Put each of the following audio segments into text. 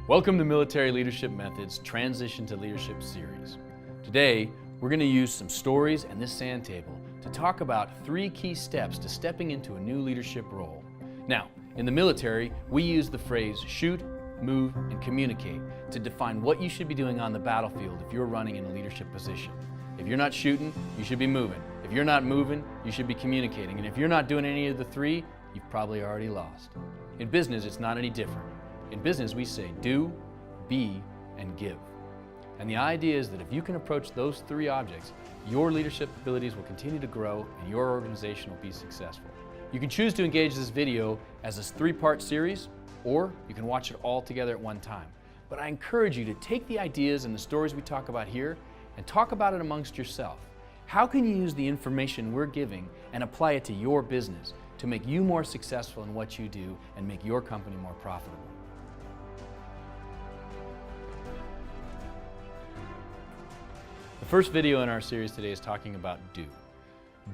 Welcome to Military Leadership Methods Transition to Leadership series. Today, we're going to use some stories and this sand table to talk about 3 key steps to stepping into a new leadership role. Now, in the military, we use the phrase shoot, move, and communicate to define what you should be doing on the battlefield if you're running in a leadership position. If you're not shooting, you should be moving. If you're not moving, you should be communicating. And if you're not doing any of the 3, you've probably already lost. In business, it's not any different. In business, we say do, be, and give. And the idea is that if you can approach those 3 objects, your leadership abilities will continue to grow and your organization will be successful. You can choose to engage this video as this 3-part series, or you can watch it all together at one time. But I encourage you to take the ideas and the stories we talk about here and talk about it amongst yourself. How can you use the information we're giving and apply it to your business to make you more successful in what you do and make your company more profitable? The first video in our series today is talking about do.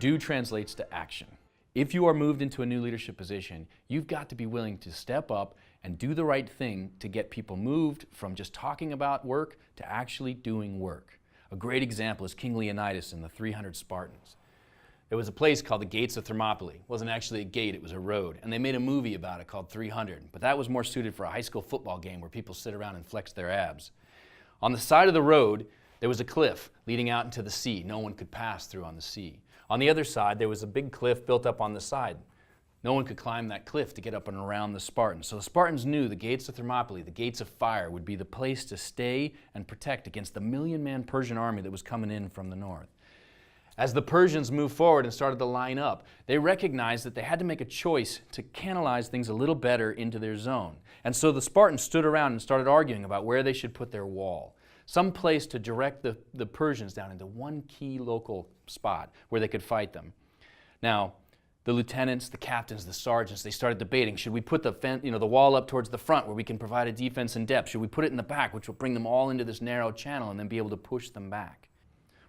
Do translates to action. If you are moved into a new leadership position, you've got to be willing to step up and do the right thing to get people moved from just talking about work to actually doing work. A great example is King Leonidas and the 300 Spartans. There was a place called the Gates of Thermopylae. It wasn't actually a gate, it was a road. And they made a movie about it called 300. But that was more suited for a high school football game where people sit around and flex their abs. On the side of the road, there was a cliff leading out into the sea. No one could pass through on the sea. On the other side, there was a big cliff built up on the side. No one could climb that cliff to get up and around the Spartans. So the Spartans knew the Gates of Thermopylae, the gates of fire, would be the place to stay and protect against the million-man Persian army that was coming in from the north. As the Persians moved forward and started to line up, they recognized that they had to make a choice to canalize things a little better into their zone. And so the Spartans stood around and started arguing about where they should put their wall. Some place to direct the Persians down into one key local spot where they could fight them. Now, the lieutenants, the captains, the sergeants, they started debating, should we put the wall up towards the front where we can provide a defense in depth? Should we put it in the back, which will bring them all into this narrow channel and then be able to push them back?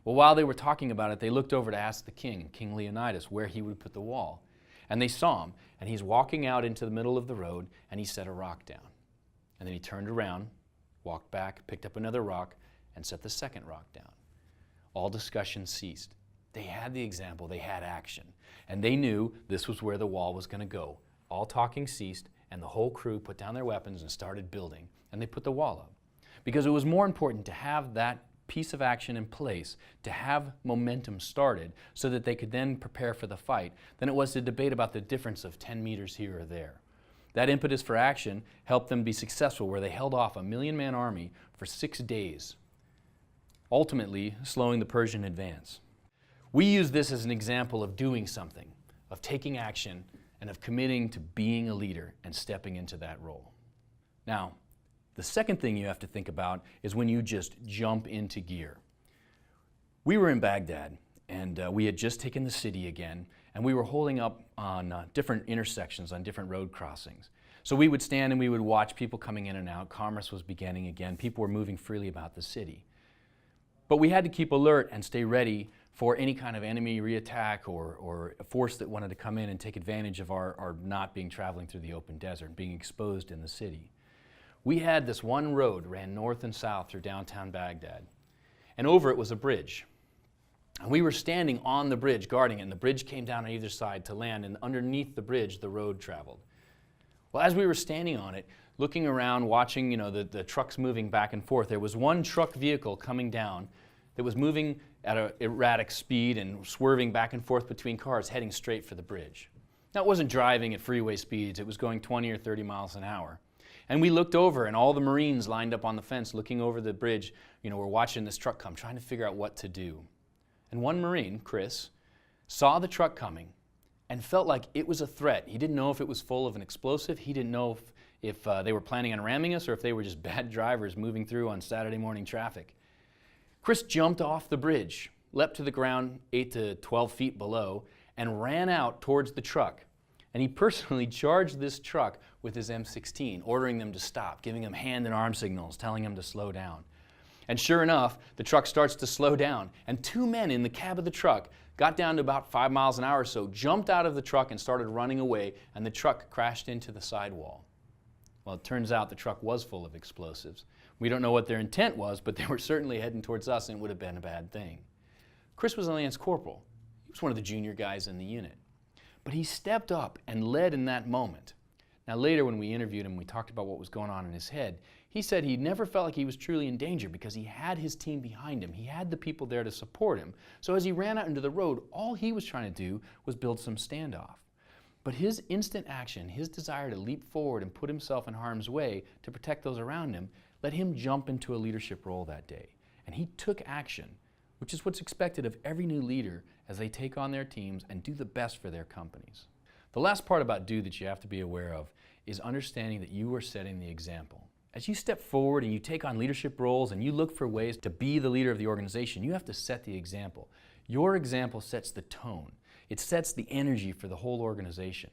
Well, while they were talking about it, they looked over to ask the king, King Leonidas, where he would put the wall. And they saw him, and he's walking out into the middle of the road, and he set a rock down. And then he turned around, walked back, picked up another rock, and set the second rock down. All discussion ceased. They had the example, they had action, and they knew this was where the wall was going to go. All talking ceased, and the whole crew put down their weapons and started building, and they put the wall up. Because it was more important to have that piece of action in place, to have momentum started, so that they could then prepare for the fight, than it was to debate about the difference of 10 meters here or there. That impetus for action helped them be successful, where they held off a million-man army for 6 days, ultimately slowing the Persian advance. We use this as an example of doing something, of taking action, and of committing to being a leader and stepping into that role. Now, the second thing you have to think about is when you just jump into gear. We were in Baghdad, and we had just taken the city again, and we were holding up on different intersections, on different road crossings. So we would stand and we would watch people coming in and out. Commerce was beginning again. People were moving freely about the city. But we had to keep alert and stay ready for any kind of enemy reattack or a force that wanted to come in and take advantage of our not being traveling through the open desert, being exposed in the city. We had this one road ran north and south through downtown Baghdad, and over it was a bridge. And we were standing on the bridge guarding it, and the bridge came down on either side to land, and underneath the bridge the road traveled. Well, as we were standing on it, looking around, watching the trucks moving back and forth, there was one truck vehicle coming down that was moving at an erratic speed and swerving back and forth between cars, heading straight for the bridge. Now, it wasn't driving at freeway speeds, it was going 20 or 30 miles an hour. And we looked over, and all the Marines lined up on the fence looking over the bridge, were watching this truck come, trying to figure out what to do. And one Marine, Chris, saw the truck coming and felt like it was a threat. He didn't know if it was full of an explosive. He didn't know if they were planning on ramming us or if they were just bad drivers moving through on Saturday morning traffic. Chris jumped off the bridge, leapt to the ground 8 to 12 feet below, and ran out towards the truck. And he personally charged this truck with his M16, ordering them to stop, giving them hand and arm signals, telling them to slow down. And sure enough, the truck starts to slow down, and 2 men in the cab of the truck got down to about 5 miles an hour or so, jumped out of the truck and started running away, and the truck crashed into the sidewall. Well, it turns out the truck was full of explosives. We don't know what their intent was, but they were certainly heading towards us, and it would have been a bad thing. Chris was a lance corporal. He was one of the junior guys in the unit. But he stepped up and led in that moment. Now later when we interviewed him, we talked about what was going on in his head. He said he never felt like he was truly in danger because he had his team behind him. He had the people there to support him. So as he ran out into the road, all he was trying to do was build some standoff. But his instant action, his desire to leap forward and put himself in harm's way to protect those around him, let him jump into a leadership role that day. And he took action, which is what's expected of every new leader as they take on their teams and do the best for their companies. The last part about do that you have to be aware of is understanding that you are setting the example. As you step forward and you take on leadership roles and you look for ways to be the leader of the organization, you have to set the example. Your example sets the tone. It sets the energy for the whole organization.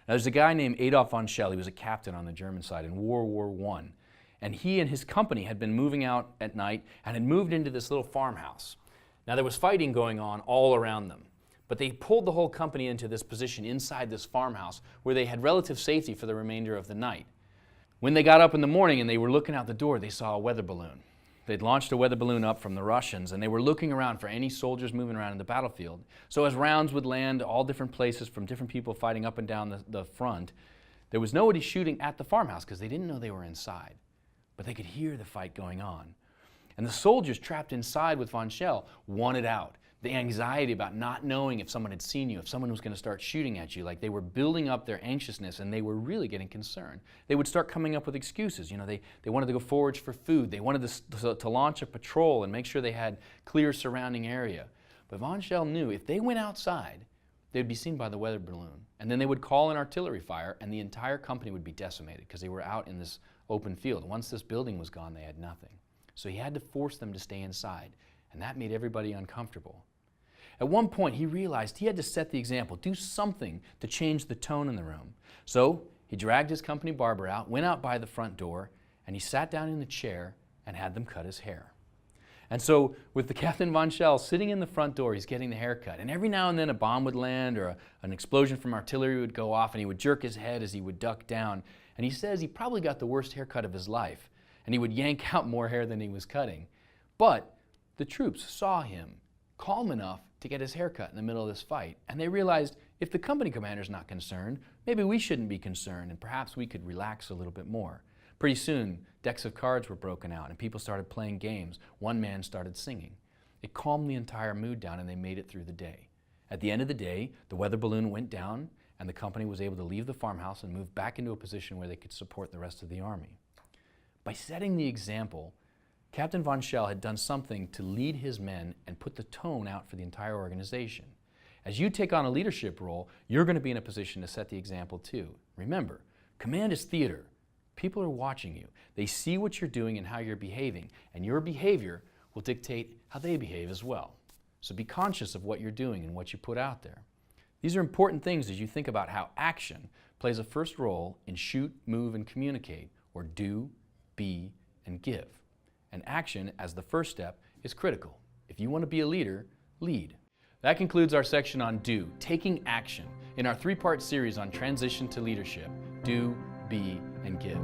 Now, there's a guy named Adolf von Schell. He was a captain on the German side in World War I. And he and his company had been moving out at night and had moved into this little farmhouse. Now, there was fighting going on all around them. But they pulled the whole company into this position inside this farmhouse where they had relative safety for the remainder of the night. When they got up in the morning and they were looking out the door, they saw a weather balloon. They'd launched a weather balloon up from the Russians, and they were looking around for any soldiers moving around in the battlefield. So as rounds would land all different places from different people fighting up and down the front, there was nobody shooting at the farmhouse because they didn't know they were inside. But they could hear the fight going on. And the soldiers trapped inside with von Schell wanted out. The anxiety about not knowing if someone had seen you, if someone was going to start shooting at you, like they were building up their anxiousness and they were really getting concerned. They would start coming up with excuses. You know, they wanted to go forage for food. They wanted to launch a patrol and make sure they had clear surrounding area. But von Schell knew if they went outside, they'd be seen by the weather balloon. And then they would call in artillery fire and the entire company would be decimated because they were out in this open field. Once this building was gone, they had nothing. So he had to force them to stay inside, and that made everybody uncomfortable. At one point, he realized he had to set the example, do something to change the tone in the room. So he dragged his company barber out, went out by the front door, and he sat down in the chair and had them cut his hair. And so with the Captain von Schell sitting in the front door, he's getting the haircut. And every now and then a bomb would land or an explosion from artillery would go off, and he would jerk his head as he would duck down. And he says he probably got the worst haircut of his life, and he would yank out more hair than he was cutting. But the troops saw him calm enough to get his hair cut in the middle of this fight, and they realized if the company commander's not concerned, maybe we shouldn't be concerned, and perhaps we could relax a little bit more. Pretty soon, decks of cards were broken out, and people started playing games. One man started singing. It calmed the entire mood down, and they made it through the day. At the end of the day, the weather balloon went down, and the company was able to leave the farmhouse and move back into a position where they could support the rest of the army. By setting the example, Captain von Schell had done something to lead his men and put the tone out for the entire organization. As you take on a leadership role, you're going to be in a position to set the example too. Remember, command is theater. People are watching you. They see what you're doing and how you're behaving, and your behavior will dictate how they behave as well. So be conscious of what you're doing and what you put out there. These are important things as you think about how action plays a first role in shoot, move, and communicate, or do, be, and give. And action, as the first step, is critical. If you want to be a leader, lead. That concludes our section on do, taking action, in our three-part series on transition to leadership, do, be, and give.